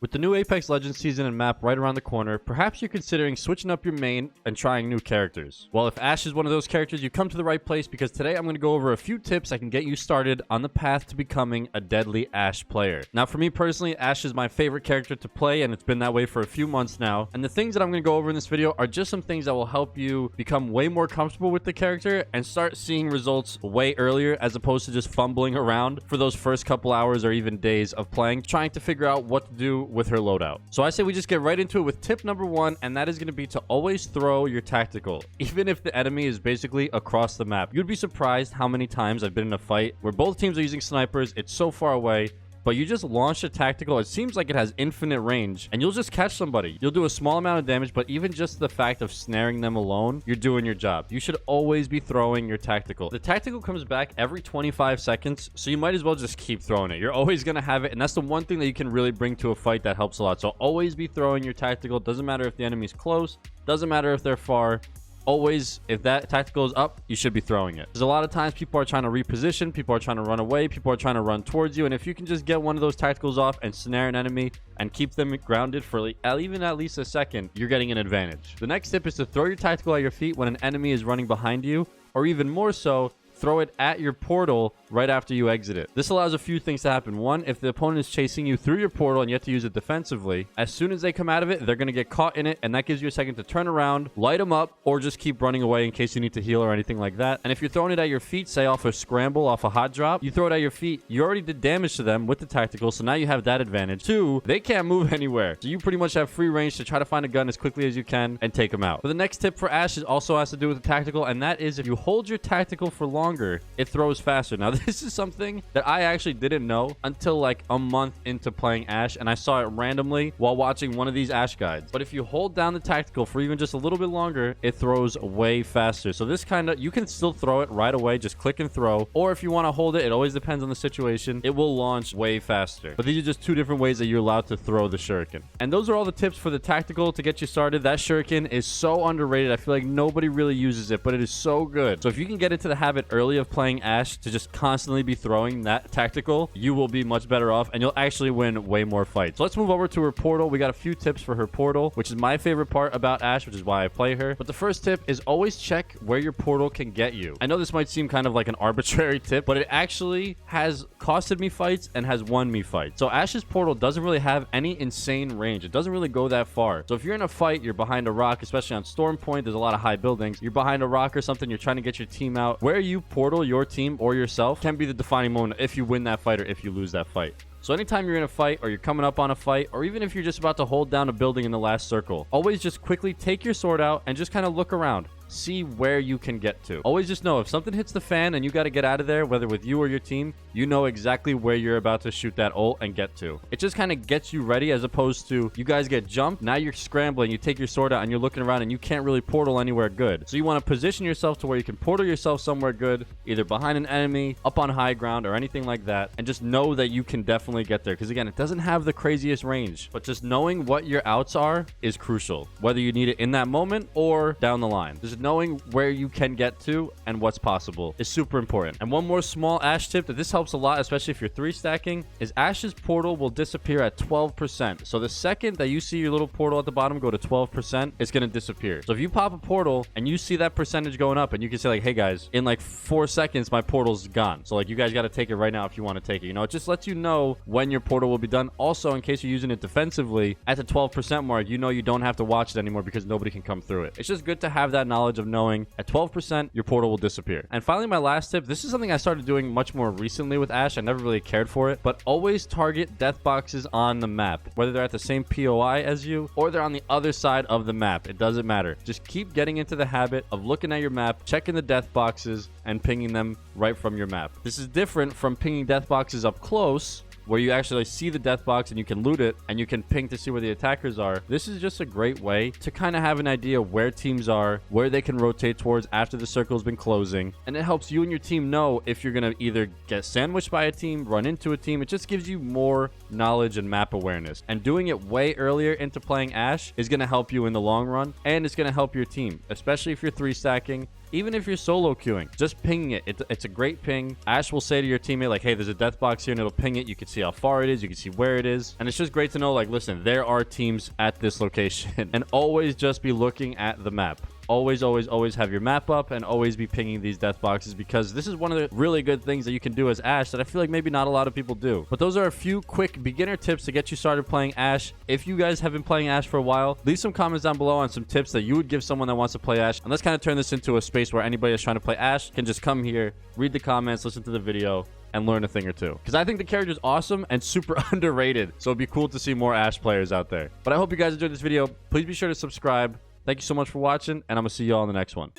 With the new Apex Legends season and map right around the corner, perhaps you're considering switching up your main and trying new characters. Well, if Ashe is one of those characters, you come to the right place because today I'm going to go over a few tips that can get you started on the path to becoming a deadly Ashe player. Now, for me personally, Ashe is my favorite character to play, and it's been that way for a few months now. And the things that I'm going to go over in this video are just some things that will help you become way more comfortable with the character and start seeing results way earlier, as opposed to just fumbling around for those first couple hours or even days of playing, trying to figure out what to do with her loadout. So I say we just get right into it with tip number 1, and that is going to be to always throw your tactical, even if the enemy is basically across the map. You'd be surprised how many times I've been in a fight where both teams are using snipers, it's so far away, but you just launch a tactical. It seems like it has infinite range, and you'll just catch somebody. You'll do a small amount of damage, but even just the fact of snaring them alone, you're doing your job. You should always be throwing your tactical. The tactical comes back every 25 seconds, so you might as well just keep throwing it. You're always going to have it, and that's the one thing that you can really bring to a fight that helps a lot. So always be throwing your tactical. Doesn't matter if the enemy's close, doesn't matter if they're far. Always, if that tactical is up, you should be throwing it. Because a lot of times people are trying to reposition, people are trying to run away, people are trying to run towards you, and if you can just get one of those tacticals off and snare an enemy and keep them grounded for even at least a second, you're getting an advantage. The next tip is to throw your tactical at your feet when an enemy is running behind you, or even more so, throw it at your portal right after you exit it. This allows a few things to happen. One, if the opponent is chasing you through your portal and you have to use it defensively, as soon as they come out of it, they're going to get caught in it, and that gives you a second to turn around, light them up, or just keep running away in case you need to heal or anything like that. And if you're throwing it at your feet, say off a scramble, off a hot drop, you throw it at your feet, you already did damage to them with the tactical, so now you have that advantage. 2, they can't move anywhere, so you pretty much have free range to try to find a gun as quickly as you can and take them out. But the next tip for Ashe also has to do with the tactical, and that is if you hold your tactical for longer, it throws faster. Now, this is something that I actually didn't know until like a month into playing Ashe, and I saw it randomly while watching one of these Ashe guides. But if you hold down the tactical for even just a little bit longer, it throws way faster. So this kind of, you can still throw it right away, just click and throw, or if you want to hold it, it always depends on the situation, it will launch way faster. But these are just 2 different ways that you're allowed to throw the shuriken. And those are all the tips for the tactical to get you started. That shuriken is so underrated. I feel like nobody really uses it, but it is so good. So if you can get into the habit early of playing Ashe to just constantly be throwing that tactical, you will be much better off, and you'll actually win way more fights. So let's move over to her portal. We got a few tips for her portal, which is my favorite part about Ashe, which is why I play her. But the first tip is always check where your portal can get you. I know this might seem kind of like an arbitrary tip, but it actually has costed me fights and has won me fights. So Ashe's portal doesn't really have any insane range. It doesn't really go that far. So if you're in a fight, you're behind a rock, especially on Storm Point, there's a lot of high buildings. You're behind a rock or something, you're trying to get your team out. Where you portal your team or yourself can be the defining moment if you win that fight or if you lose that fight. So anytime you're in a fight, or you're coming up on a fight, or even if you're just about to hold down a building in the last circle, always just quickly take your sword out and just kind of look around. See where you can get to. Always just know if something hits the fan and you got to get out of there, whether with you or your team, you know exactly where you're about to shoot that ult and get to. It just kind of gets you ready, as opposed to you guys get jumped, now you're scrambling, you take your sword out and you're looking around and you can't really portal anywhere good. So you want to position yourself to where you can portal yourself somewhere good, either behind an enemy, up on high ground, or anything like that, and just know that you can definitely get there. Because again, it doesn't have the craziest range, but just knowing what your outs are is crucial, whether you need it in that moment or down the line. Just knowing where you can get to and what's possible is super important. And one more small Ashe tip that this helps a lot, especially if you're 3 stacking, is Ashe's portal will disappear at 12%. So the second that you see your little portal at the bottom go to 12%, it's going to disappear. So if you pop a portal and you see that percentage going up, and you can say like, hey guys, in like 4 seconds my portal's gone, so like you guys got to take it right now if you want to take it. You know, it just lets you know when your portal will be done. Also, in case you're using it defensively, at the 12% mark, you know you don't have to watch it anymore because nobody can come through it. It's just good to have that knowledge of knowing at 12% your portal will disappear. And finally, my last tip, this is something I started doing much more recently with Ashe. I never really cared for it, but always target death boxes on the map, whether they're at the same POI as you or they're on the other side of the map. It doesn't matter. Just keep getting into the habit of looking at your map, checking the death boxes, and pinging them right from your map. This is different from pinging death boxes up close, where you actually see the death box and you can loot it and you can ping to see where the attackers are. This is just a great way to kind of have an idea where teams are, where they can rotate towards after the circle's been closing, and it helps you and your team know if you're going to either get sandwiched by a team, run into a team. It just gives you more knowledge and map awareness, and doing it way earlier into playing Ashe is going to help you in the long run, and it's going to help your team, especially if you're 3 stacking Even if you're solo queuing, just pinging it. It's a great ping. Ash will say to your teammate, like, hey, there's a death box here, and it'll ping it. You can see how far it is. You can see where it is. And it's just great to know, like, listen, there are teams at this location. And always just be looking at the map. Always, always, always have your map up and always be pinging these death boxes, because this is one of the really good things that you can do as Ash that I feel like maybe not a lot of people do. But those are a few quick beginner tips to get you started playing Ash. If you guys have been playing Ash for a while, leave some comments down below on some tips that you would give someone that wants to play Ash. And let's kind of turn this into a space where anybody that's trying to play Ash can just come here, read the comments, listen to the video, and learn a thing or two. Because I think the character is awesome and super underrated. So it'd be cool to see more Ash players out there. But I hope you guys enjoyed this video. Please be sure to subscribe. Thank you so much for watching, and I'm going to see you all in the next one.